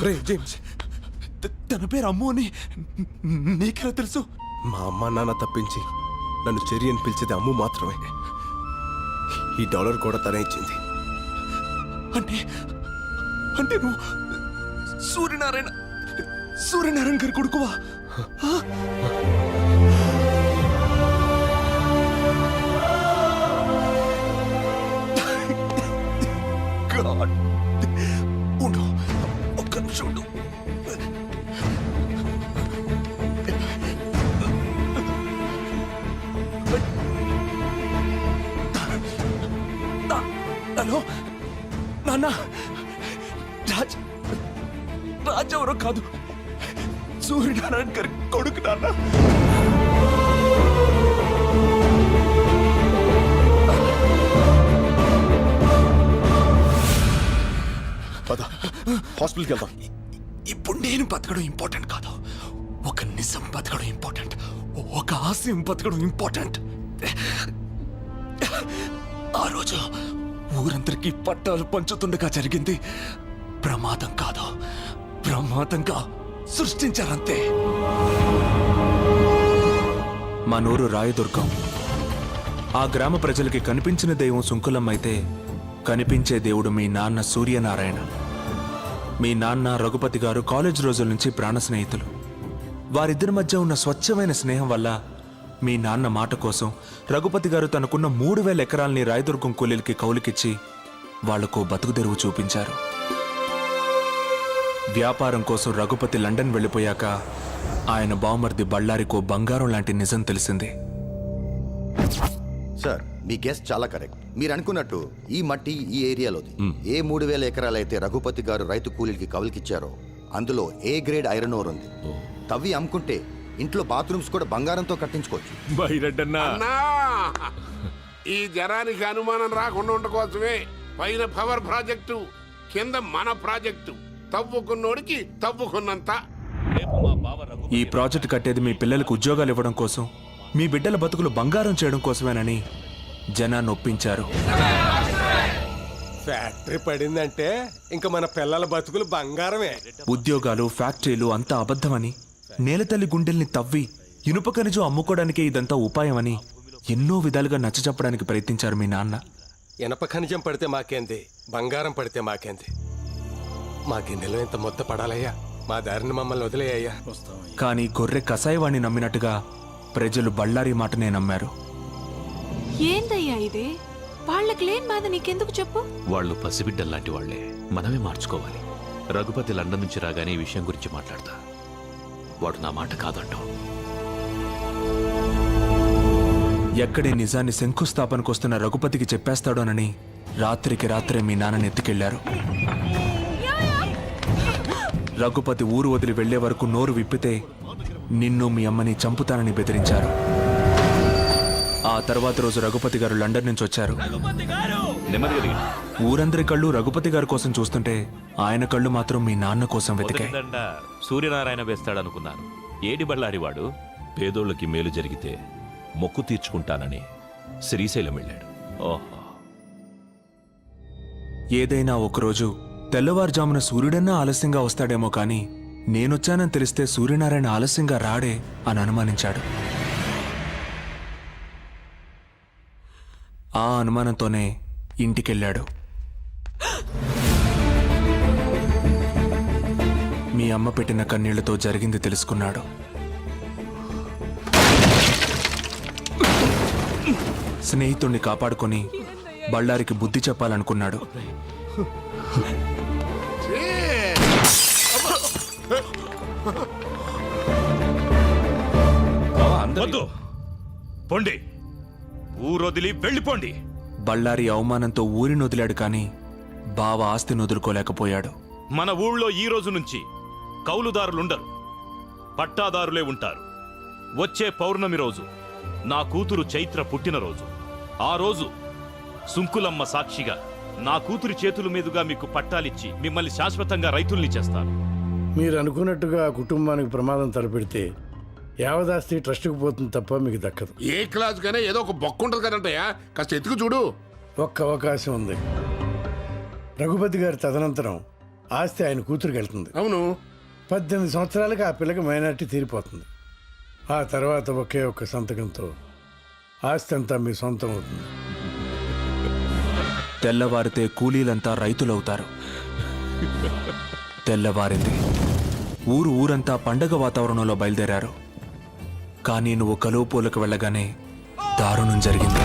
రే James, తన పేరు అమ్ము అని నీకెలా తెలుసు? మా అమ్మ నాన్న తప్పించి నన్ను చెరి అని పిలిచేది అమ్ము మాత్రమే. ఈ డాలర్ కూడా తనే ఇచ్చింది. అంటే అంటే నువ్వు సూర్యనారాయణ గారి కొడుకువా? ఉండు, ఒక్క నిమిషం ఉండు. హలో నాన్న, రాజ్ ఎవరో కాదు, సూర్యనారాయణ గారి కొడుకు నాన్న. హాస్పిటల్కి వెళ్దాం. ఇప్పుడు నేను బతకడం ఇంపార్టెంట్ కాదు, ఒక నిజం బతకడం ఇంపార్టెంట్, ఒక ఆశయం బతకడం ఇంపార్టెంట్. ఆ రోజు ఊరందరికీ పట్టాలు పంచుతుండగా జరిగింది ప్రమాదం కాదు, ప్రమాదంగా సృష్టించారంతే. మా నూరు రాయదుర్గం. ఆ గ్రామ ప్రజలకి కనిపించిన దైవం సుంకులమ్మ అయితే కనిపించే దేవుడు మీ నాన్న సూర్యనారాయణ. మీ నాన్న రఘుపతి గారు కాలేజ్ రోజుల నుంచి ప్రాణ స్నేహితులు. వారిద్దరి మధ్య ఉన్న స్వచ్ఛమైన స్నేహం వల్ల మీ నాన్న మాట కోసం రఘుపతి గారు తనకున్న 3000 ఎకరాల్ని రాయదుర్గం కూలీలకి కౌలుకిచ్చి వాళ్లకు బతుకుదెరువు చూపించారు. వ్యాపారం కోసం రఘుపతి లండన్ వెళ్ళిపోయాక ఆయన బావమర్ది బళ్ళారికో బంగారం లాంటి నిజం తెలిసింది. సార్, మీ గెస్ చాలా కరెక్ట్. మీరు అనుకున్నట్టు ఈ మట్టి ఈ ఏరియాలోది. ఏ 3000 ఎకరాలైతే రఘుపతి గారు రైతు కూలీలకి కవులకిచ్చారో అందులో ఏ గ్రేడ్ ఐరన్ ఓర్ ఉంది. తవ్వి అమ్ముకుంటే ఇంట్లో బాత్రూమ్స్ కూడా బంగారంతో కట్టించుకోవచ్చు. ఈ జనానికి అనుమానం రాకుండా ఉండకోసమే పైన పవర్ ప్రాజెక్టు, కింద మన ప్రాజెక్టు. తవ్వుకున్నోడికి తవ్వుకున్నంత. ఈ ప్రాజెక్టు కట్టేది మీ పిల్లలకు ఉద్యోగాలు ఇవ్వడం కోసం, మీ బిడ్డల బతుకులు బంగారం చేయడం కోసమేనని జనాన్ని ఒప్పించారు. ఫ్యాక్టరీ పడిందంటే ఇంకా మన పిల్లల బతుకులు బంగారమే. ఉద్యోగాలు, ఫ్యాక్టరీలు అంతా అబద్ధమని, నేలతల్లి గుండెల్ని తవ్వి ఇనుప ఖనిజం అమ్ముకోవడానికే ఇదంతా ఉపాయమని ఎన్నో విధాలుగా నచ్చజెప్పడానికి ప్రయత్నించారు మీ నాన్న. ఇనప ఖనిజం పడితే మాకేంది, బంగారం పడితే మాకేంది. మా గిన్నెలో ఇంత మొత్త పడాలయ్యా, మా దారిని మమ్మల్ని వదిలేయ్యా. కానీ గొర్రె కసాయివాణ్ణి నమ్మినట్టుగా ప్రజలు బళ్ళారి మాటనే నమ్మారు. ఏందయ్యా ఇదే? వాళ్ళకి లేని బాధ నీకెందుకు చెప్పు? వాళ్ళు పసిబిడ్డల్లాంటి వాళ్లే, మనమే మార్చుకోవాలి. రఘుపతి లండన్ నుంచి రాగానే ఈ విషయం గురించి మాట్లాడతా. వాడు నా మాట కాదంటూ ఎక్కడే నిజాన్ని శంకుస్థాపనకొస్తున్న రఘుపతికి చెప్పేస్తాడోనని రాత్రికి రాత్రే మీ నాన్నని ఎత్తుకెళ్లారు. రఘుపతి ఊరు వదిలి వెళ్లే వరకు నోరు విప్పితే నిన్ను మీ అమ్మని చంపుతానని బెదిరించారు. ఆ తర్వాత రోజు రఘుపతి గారు లండన్ నుంచి వచ్చారు. ఊరందరి కళ్ళు రఘుపతి గారి కోసం చూస్తుంటే ఆయన కళ్ళు మాత్రం మీ నాన్న కోసం వెతికాయి. సూర్యనారాయణ వేస్తాడనుకున్నాను. ఏడి బళ్ళారి వాడు పేదోళ్ళకి మేలు జరిగితే మొక్కు తీర్చుకుంటానని శ్రీశైలం వెళ్ళాడు. ఓహో, ఏదైనా ఒకరోజు తెల్లవారుజామున సూర్యుడన్నా ఆలస్యంగా వస్తాడేమో కానీ నేనొచ్చానని తెలిస్తే సూర్యనారాయణ ఆలస్యంగా రాడే అని అనుమానించాడు. ఆ అనుమానంతోనే ఇంటికెళ్ళాడు. మీ అమ్మ పెట్టిన కన్నీళ్లతో జరిగింది తెలుసుకున్నాడు. స్నేహితుణ్ణి కాపాడుకొని బళ్ళారికి బుద్ధి చెప్పాలనుకున్నాడు. పొండి, ఊరొదిలి వెళ్ళిపోండి. బళ్ళారి అవమానంతో ఊరిని వదిలాడు కానీ బావ ఆస్తిని వదులుకోలేకపోయాడు. మన ఊళ్ళో ఈ రోజు నుంచి కౌలుదారులుండరు, పట్టాదారులే ఉంటారు. వచ్చే పౌర్ణమి రోజు నా కూతురు చైత్ర పుట్టినరోజు. ఆ రోజు సుంకులమ్మ సాక్షిగా నా కూతురి చేతుల మీదుగా మీకు పట్టాలిచ్చి మిమ్మల్ని శాశ్వతంగా రైతుల్ని చేస్తాను. మీరు అనుకున్నట్టుగా కుటుంబానికి ప్రమాదం తలపెడితే యావదాస్తి ట్రస్ట్కి పోతుంది తప్ప మీకు దక్కదు. ఏ క్లాస్ గానే ఏదో ఒక బొక్క ఉంటుంది కదంటయ్యా, కాస్త ఎత్తుకు చూడు. ఒక్క అవకాశం ఉంది. రఘుపతి గారి తదనంతరం ఆస్తి ఆయన కూతురికి వెళ్తుంది. అవును. 18 సంవత్సరాలకి ఆ పిల్లకి మైనారిటీ తీరిపోతుంది. ఆ తర్వాత ఒకే ఒక్క సంతకంతో ఆస్తి అంతా మీ సొంతం అవుతుంది. తెల్లవారితే కూలీలంతా రైతులవుతారు. తెల్లవారింది. ఊరంతా పండగ వాతావరణంలో బయలుదేరారు. కానీ నువ్వు కలువపూలకు వెళ్ళగానే దారుణం జరిగింది.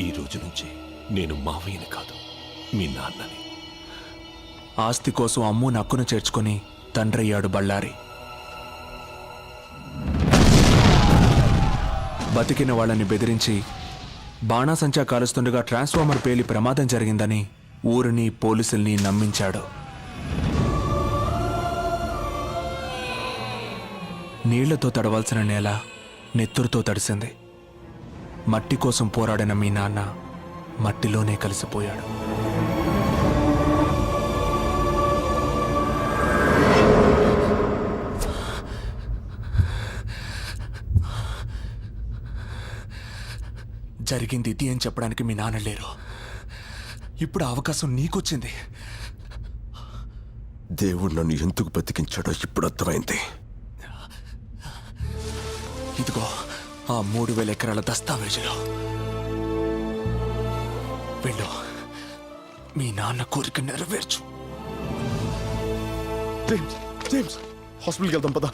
ఈ రోజు నుంచి నేను మావయ్యని కాదు, మీ నాన్నని. ఆస్తి కోసం అమ్ము నక్కును చేర్చుకుని తండ్రయ్యాడు బళ్ళారి. బతికిన వాళ్ళని బెదిరించి బాణాసంచా కాలుస్తుండగా ట్రాన్స్ఫార్మర్ పేలి ప్రమాదం జరిగిందని ఊరిని పోలీసుల్ని నమ్మించాడు. నీళ్లతో తడవాల్సిన నేల నెత్తురుతో తడిసింది. మట్టి కోసం పోరాడిన మీ నాన్న మట్టిలోనే కలిసిపోయాడు. జరిగింది ఇది అని చెప్పడానికి మీ నాన్న లేరు. ఇప్పుడు అవకాశం నీకొచ్చింది. దేవుడు నన్ను ఎందుకు బతికించాడో ఇప్పుడు అర్థమైంది. ఇదిగో ఆ 3000 ఎకరాల దస్తావేజులు. వెళ్ళు, మీ నాన్న కోరిక నెరవేర్చు. జేమ్స్ హాస్పిటల్కి వెళ్దాం పదా.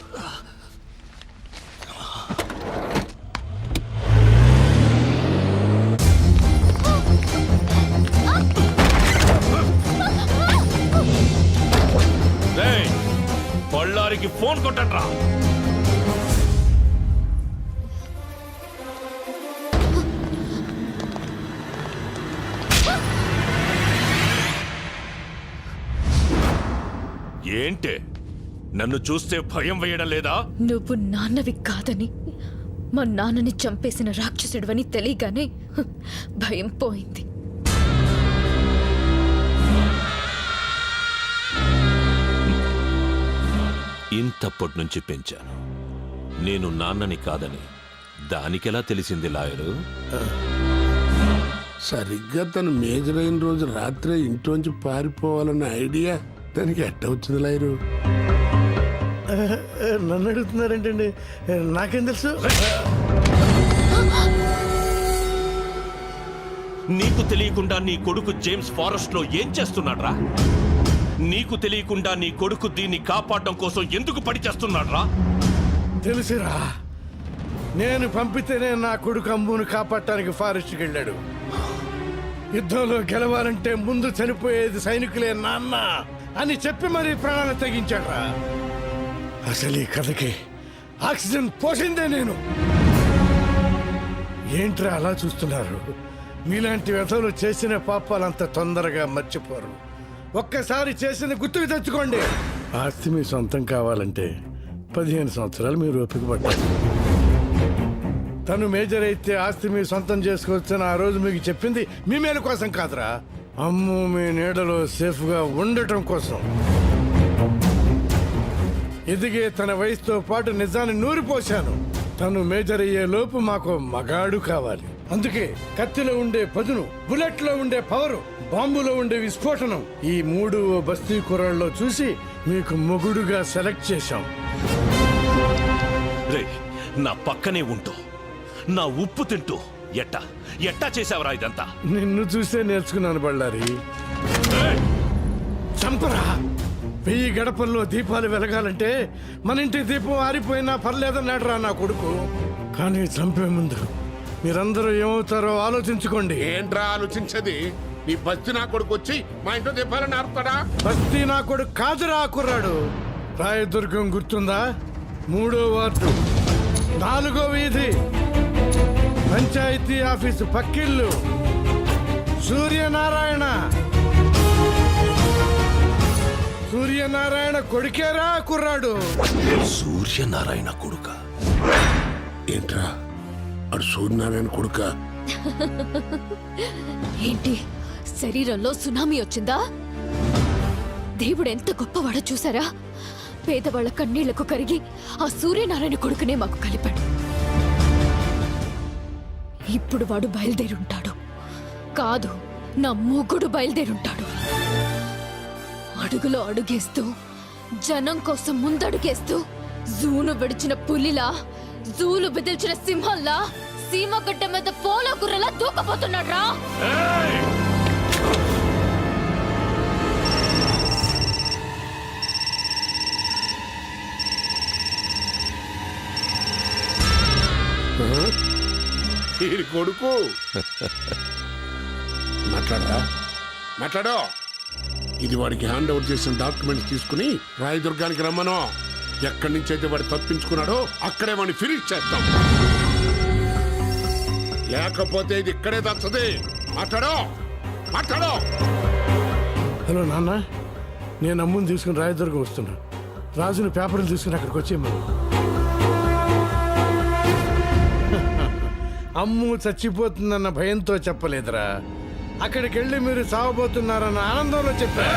బళ్ళారికి ఫోన్ కొట్టండ్రా. ఏంటే, నన్ను చూస్తే భయం వేయడం లేదా? నువ్వు నాన్నవి కాదని, మా నాన్నని చంపేసిన రాక్షసుడివని తెలియగానే భయం పోయింది. ఇంతప్పటి నుంచి పెంచాను. నేను నాన్నని కాదని దానికెలా తెలిసింది లాయరు? సరిగ్గా తను మేజర్ అయిన రోజు రాత్రి ఇంట్లోంచి పారిపోవాలన్న ఐడియా దానికి ఎట్ట వచ్చింది లాయరు? నన్ను అడుగుతున్నారేంటండి? నాకేం తెలుసు? నీకు తెలియకుండా నీ కొడుకు జేమ్స్ ఫారెస్ట్ లో ఏం చేస్తున్నాడ్రా? నీకు తెలియకుండా నీ కొడుకు దీన్ని కాపాడడం కోసం ఎందుకు పడి చేస్తున్నాడ్రా? తెలుసురా, నేను పంపితేనే నా కొడుకు అమ్మును కాపాడటానికి ఫారెస్ట్కి వెళ్ళాడు. యుద్ధంలో గెలవాలంటే ముందు చనిపోయేది సైనికులే నాన్న అని చెప్పి మరీ ప్రాణాలు తెగించాడ్రా. అసలు ఈ కథకి ఆక్సిజన్ పోసిందే నేను. ఏంట్రా అలా చూస్తున్నారు? మీలాంటి వ్యధలు చేసిన పాపాలంత తొందరగా మర్చిపోరు. ఒక్కసారి చేసిన గుర్తుకు తెచ్చుకోండి. ఆస్తి మీ సొంతం కావాలంటే 15 సంవత్సరాలు మీరు ఓపిక పట్టారు. తను మేజర్ అయితే ఆస్తి మీ సొంతం చేసుకోవచ్చని ఆ రోజు మీకు చెప్పింది మీ మేలు కోసం కాదురా, అమ్ము మీ నీడలో సేఫ్గా ఉండటం కోసం. ఎదిగే తన వయసుతో పాటు నిజాన్ని నూరిపోశాను. తను మేజర్ అయ్యే లోపు మాకు మగాడు కావాలి. అందుకే కత్తిలో ఉండే పదును, బుల్లెట్ లో ఉండే పవరు, బాంబులో ఉండే విస్ఫోటనం, ఈ 3 బస్తీ కుర్రాళ్ళలో చూసి మీకు మొగుడుగా సెలెక్ట్ చేశాం. రే, నా పక్కనే ఉంటూ నా ఉప్పు తింటూ ఎట్టా చేసావరా ఇదంతా? నిన్ను చూసే నేర్చుకున్నాను బళ్ళారి. ఏయ్! చంపరా. 1000 గడపల్లో దీపాలు వెలగాలంటే మన ఇంటి దీపం ఆరిపోయినా పర్లేదన్నాడురా నా కొడుకు. కానీ చంపే ముందు మీరందరూ ఏమవుతారో ఆలోచించుకోండి. ఏంట్రా ఆలోచించది? నీ బస్తి నా కొడుకు వచ్చి మా ఇంట్లో చెప్పాలని ఆరుతాడా? బస్తీ నా కొడుకు కాదురా కుర్రాడు. రాయదుర్గం గుర్తుందా? 3వ వార్డు 4వ వీధి పంచాయతీ ఆఫీసు పక్కిల్లు సూర్యనారాయణ. సూర్యనారాయణ కొడుకేరా కుర్రాడు. సూర్యనారాయణ కొడుక? ఏంట్రా అడు సూర్యనారాయణ కొడుక? ఏంటి శరీరంలో సునామీ వచ్చిందా? దేవుడు ఎంత గొప్పవాడో చూసారా? పేదవాళ్ల కన్నీళ్లకు కరిగి ఆ సూర్యనారాయణ కొడుకునే మాకు కలిపాడు. ఇప్పుడు వాడు బయలుదేరుంటాడు. కాదు, నా మూగుడు బయలుదేరుంటాడు. అడుగులో అడుగేస్తూ జనం కోసం ముందడుగేస్తూ జూను విడిచిన పులిలా, జూలు బెదిల్చిన సింహంలా, సీమగడ్డ మీద పోలో గుర్రలా దూకపోతున్నాడు రా. వీడి కొడుకు మాట్లాడరా? మాట్లాడో. ఇది వాడికి హ్యాండ్ ఓవర్ చేసిన డాక్యుమెంట్స్ తీసుకుని రాయదుర్గానికి రమ్మను. ఎక్కడి నుంచి అయితే వాడు తప్పించుకున్నాడో అక్కడే వాడిని ఫినిష్ చేస్తాం. లేకపోతే ఇది ఇక్కడే దచ్చది. మాట్లాడో, మాట్లాడో. హలో నాన్న, నేను అమ్ముని తీసుకుని రాయదుర్గం వస్తున్నా. రాజుని పేపర్లు తీసుకుని అక్కడికి వచ్చేయమను. అమ్ము చచ్చిపోతుందన్న భయంతో చెప్పలేదురా. అక్కడికి వెళ్ళి మీరు చావబోతున్నారన్న ఆనందంలో చెప్పా.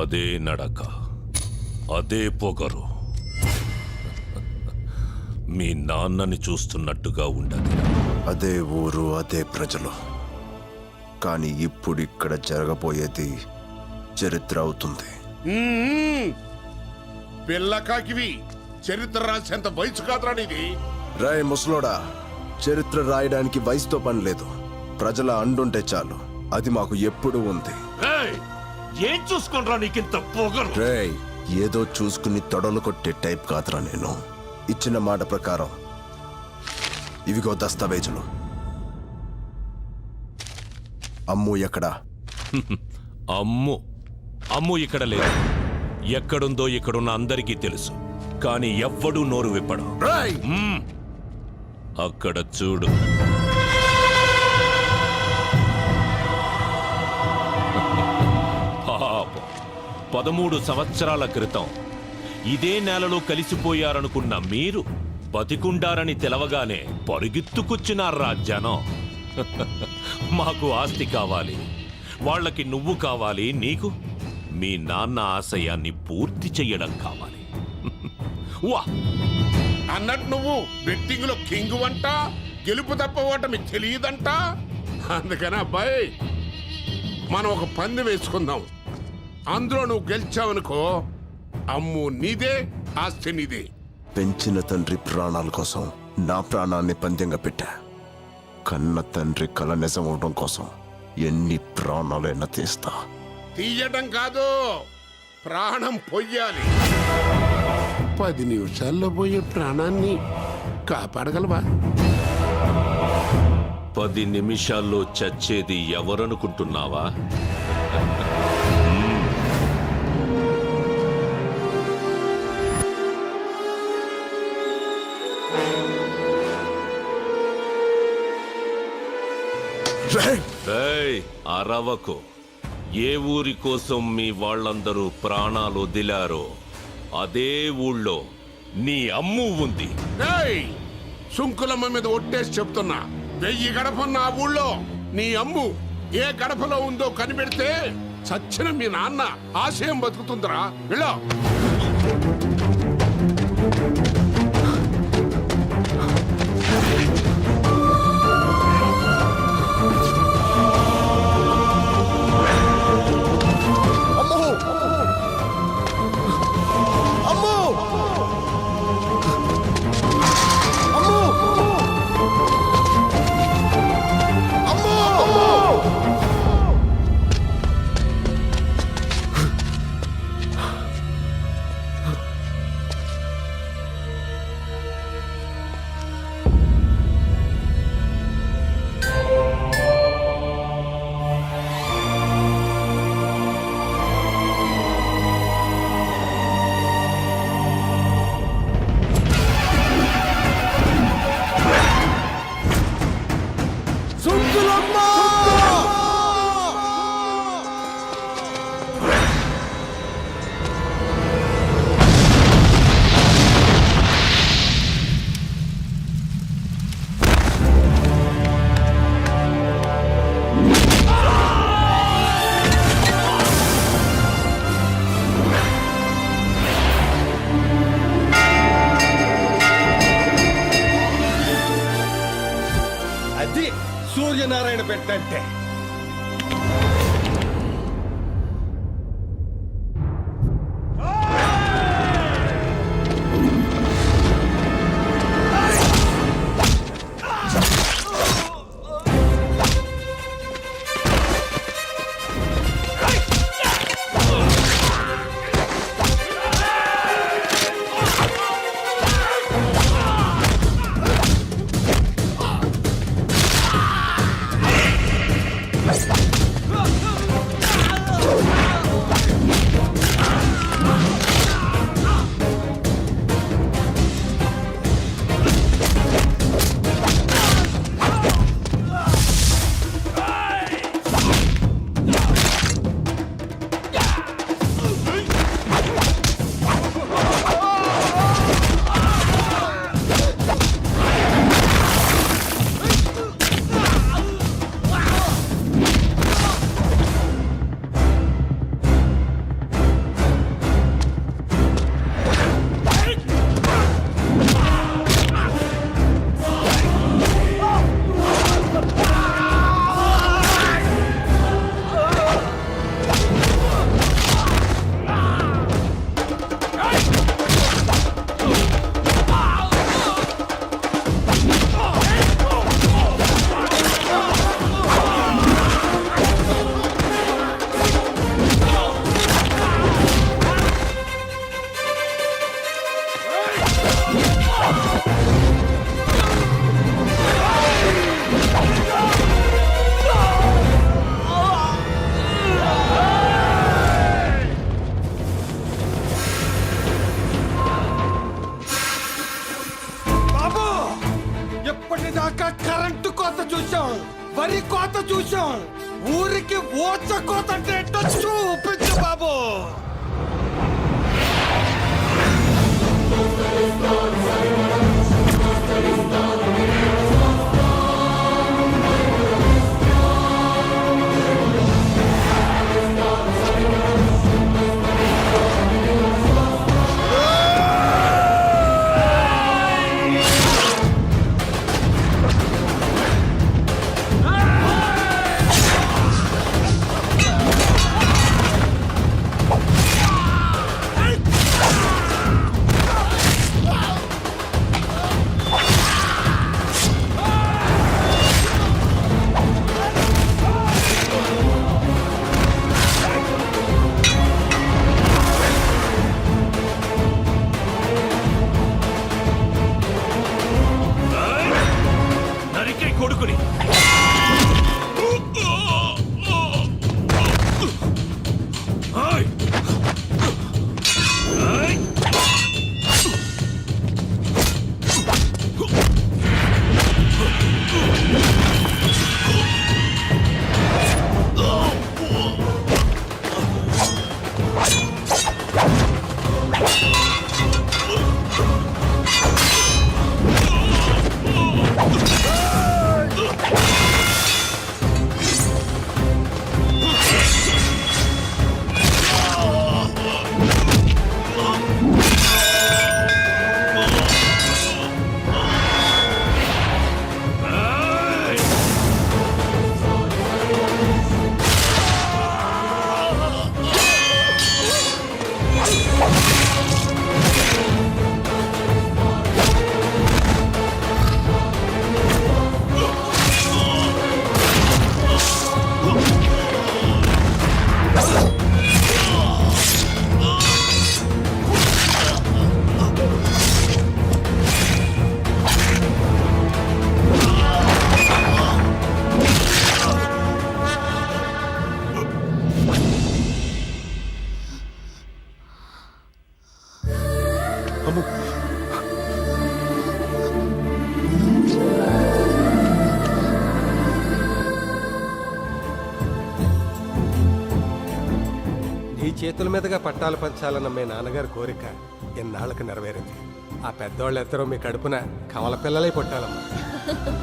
అదే నడక, అదే పొగరు. మీ నాన్నని చూస్తున్నట్టుగా ఉండదు. అదే ఊరు, అదే ప్రజలు. కానీ ఇప్పుడు ఇక్కడ జరగబోయేది చరిత్ర అవుతుంది. పిల్లకాకివి చరిత్ర రాసేంత వయసు కాదురా నీది. రాయ్ ముసలోడా, చరిత్ర రాయడానికి వయసుతో పని లేదు. ప్రజల అండుంటే చాలు. అది మాకు ఎప్పుడూ ఉంది. ఏం చూసుకుంటా నీకింత పొగరు? రేయ్, ఏదో చూసుకుని తొడలు కొట్టే టైప్ కాదురా నేను. ఇచ్చిన మాట ప్రకారం ఇవిగో దస్తావేజులు. అమ్ము ఎక్కడా? అమ్ము ఇక్కడ లేదు. ఎక్కడుందో ఇక్కడున్న అందరికీ తెలుసు. కానీ ఎవ్వడూ నోరు విప్పడు. అక్కడ చూడు. పాపం 13 సంవత్సరాల క్రితం ఇదే నేలలో కలిసిపోయారనుకున్న మీరు బతికుండారని తెలవగానే పరుగెత్తుకొచ్చినారా జనం. మాకు ఆస్తి కావాలి, వాళ్ళకి నువ్వు కావాలి, నీకు మీ నాన్న ఆశయాన్ని పూర్తి చెయ్యడం కావాలి. వా అన్నట్టు నువ్వు బెట్టింగ్ లో కింగ్ వంట, గెలుపు తప్ప ఓటమి తెలియదంట. అందుకని అబ్బాయి, మనం ఒక పందెం వేసుకుందాం. అందులో నువ్వు గెలిచావనుకో, అమ్ము నీదే, ఆస్తి నీదే. పెంచిన తండ్రి ప్రాణాల కోసం నా ప్రాణాన్ని పందెంగా పెట్టా. కన్న తండ్రి కల నిజం అవడం కోసం ఎన్ని ప్రాణాలైనా తీస్తా. తీయటం కాదు, ప్రాణం పొయ్యాలి. 10 నిమిషాల్లో పోయే ప్రాణాన్ని కాపాడగలవా? 10 నిమిషాల్లో చచ్చేది ఎవరనుకుంటున్నావా? ఏయ్, అరవకు. ఏ ఊరి కోసం మీ వాళ్ళందరూ ప్రాణాలు వదిలారో అదే ఊళ్ళో నీ అమ్ము ఉంది. ఏయ్, సుంకులమ్మ మీద ఒట్టేసి చెప్తున్నా, 1000 గడపన్న ఆ ఊళ్ళో నీ అమ్ము ఏ గడపలో ఉందో కనిపెడితే చచ్చిన మీ నాన్న ఆశయం బతుకుతుందిరా. వెళ్ళో. అది సూర్యనారాయణ పెట్టంటే. ఎప్పటిదాకా కరెంటు కోత చూసాం, వరి కోత చూసాం, ఊరికి ఓచ కోత అంటే ఏంటో చూపించు బాబు. అమ్ము నీ చేతుల మీదుగా పట్టాలు పంచాలన్న మీ నాన్నగారి కోరిక ఎన్నాళ్ళకు నెరవేరింది. ఆ పెద్దవాళ్ళు ఇద్దరూ మీ కడుపున కవల పిల్లలై పుట్టాలమ్మా.